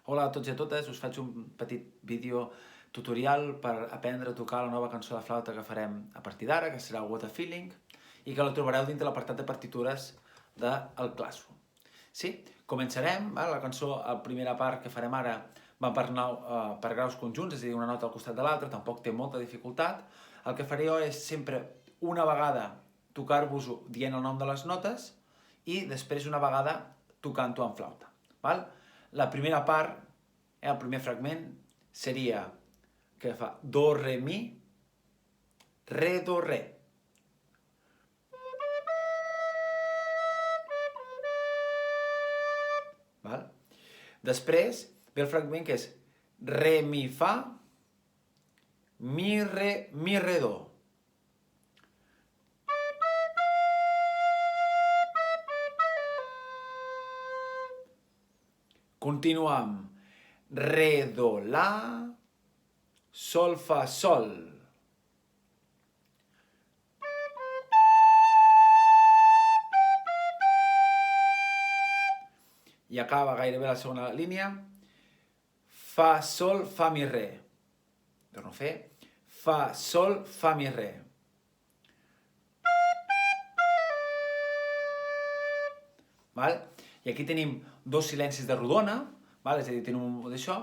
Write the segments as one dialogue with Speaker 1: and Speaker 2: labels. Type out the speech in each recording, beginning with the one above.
Speaker 1: Hola a tots i a totes, us faig un petit vídeo tutorial per aprendre a tocar la nova cançó de flauta que farem a partir d'ara, que serà What a Feeling, i que la trobareu dintre l'apartat de partitures del Classroom. Sí? Començarem, la cançó, la primera part que farem ara va per graus conjunts, és a dir, una nota al costat de l'altra, tampoc té molta dificultat. El que faré jo és sempre una vegada tocar-vos-ho dient el nom de les notes i després una vegada tocant-ho en flauta. La primera part, el primer fragment, seria que fa do, re, mi, re, do, re. Després ve el fragment que és re, mi, fa, mi, re, do. Continuem. Re, do, la, sol, fa, sol. I acaba gairebé la segona línia. Fa, sol, fa, mi, re. Torno a fer. Fa, sol, fa, mi, re. I aquí tenim dos silencis de rodona, és a dir, tenim un d'això,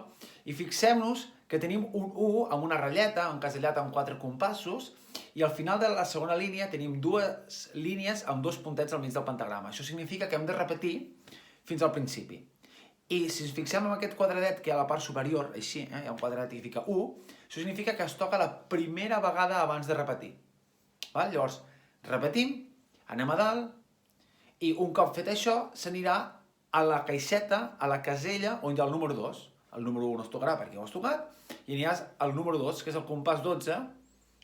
Speaker 1: i fixem-nos que tenim un U amb una ratlleta, encasellat amb 4 compassos, i al final de la segona línia tenim dues línies amb 2 puntets al mig del pentagrama. Això significa que hem de repetir fins al principi. I si ens fixem en aquest quadradet que hi ha a la part superior, així, hi ha un quadradet que significa U, això significa que es toca la primera vegada abans de repetir. Llavors, repetim, anem a dalt, i un cop fet això, s'anirà a la caixeta, a la casella on hi ha el número 2. El número 1 no es tocarà perquè ho has tocat, i aniràs al número 2, que és el compàs 12,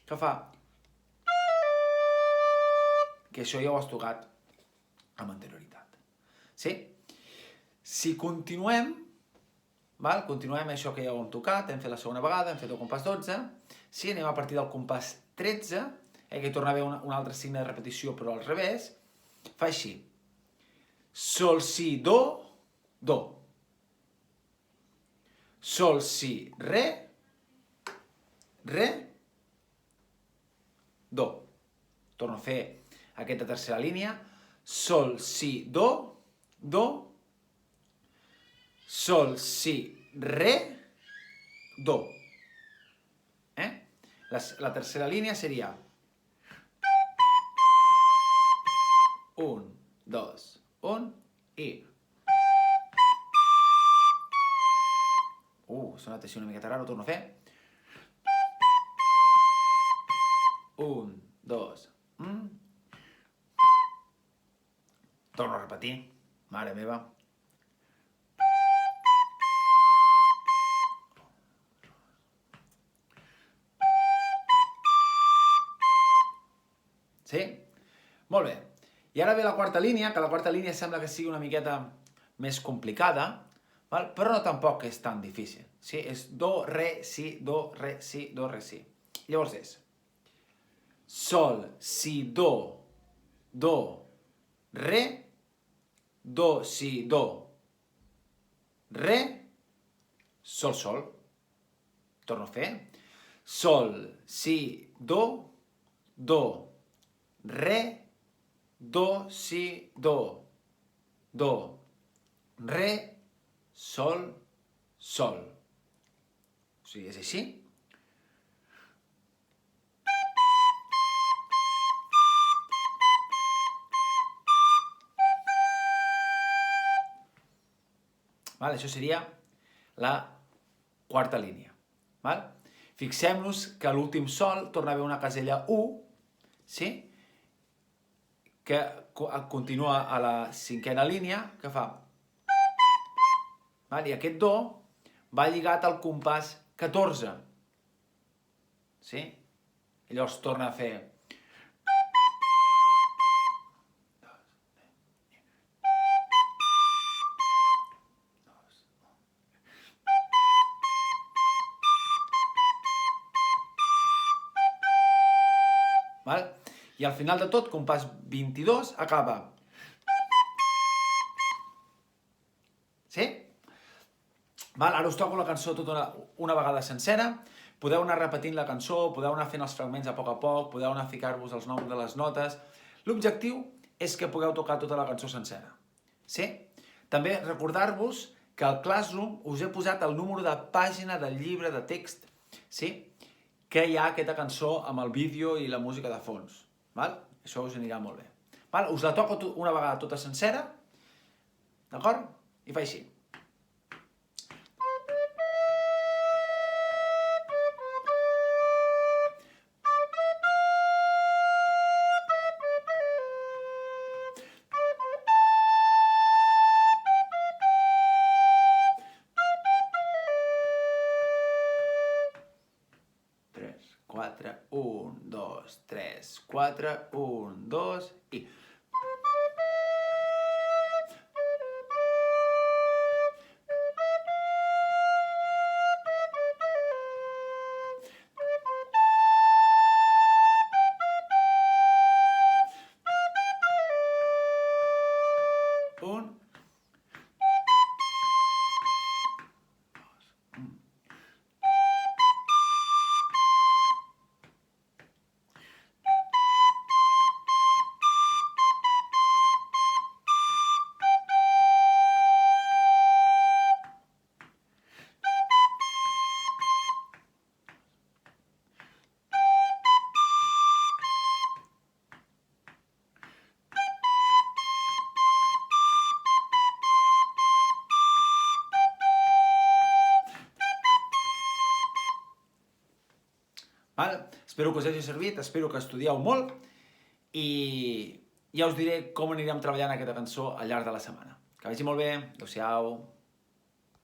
Speaker 1: que fa... que això ja ho has tocat amb anterioritat. Sí? Si continuem, continuem això que ja ho hem tocat, hem fet la segona vegada, hem fet el compàs 12, si anem a partir del compàs 13, que hi torna a haver un altre signe de repetició però al revés, fa així. Sol, si, do, do. Sol, si, re, re, do. Torno a fer aquesta tercera línia. Sol, si, do, do. Sol, si, re, do. La tercera línia seria 1, 2, 1 i... ha sonat així una miqueta raro, ho torno a fer. 1, 2, 1... Torno a repetir. Mare meva. Sí? Molt bé. I ara ve la quarta línia, que la quarta línia sembla que sigui una miqueta més complicada, però no tampoc és tan difícil. És do, re, si, do, re, si, do, re, si. Llavors és sol, si, do, re, do, si, do, re, sol, sol. Torno a fer. Sol, si, do, re, do, si, do, re, sol, sol. O sigui, és així. Això seria la quarta línia. Fixem-nos que a l'últim sol torna a haver una casella U, que continua a la cinquena línia, que fa... I aquest do va lligat al compàs 14. I llavors torna a fer... I al final de tot, compàs 22, acaba... Sí? Ara us toco la cançó tota una vegada sencera, podeu anar repetint la cançó, podeu anar fent els fragments a poc, podeu anar a ficar-vos els noms de les notes. L'objectiu és que pugueu tocar tota la cançó sencera. Sí? També recordar-vos que al Classroom us he posat el número de pàgina del llibre de text, sí? Que hi ha aquesta cançó amb el vídeo i la música de fons. Això us anirà molt bé. Us la toco una vegada tota sencera, d'acord? I fa així. Quatre, 1, 2, 3, 4, 1, 2 i... Espero que us hagi servit, espero que estudieu molt i ja us diré com anirem treballant aquesta cançó al llarg de la setmana. Que vagi molt bé, adéu-siau.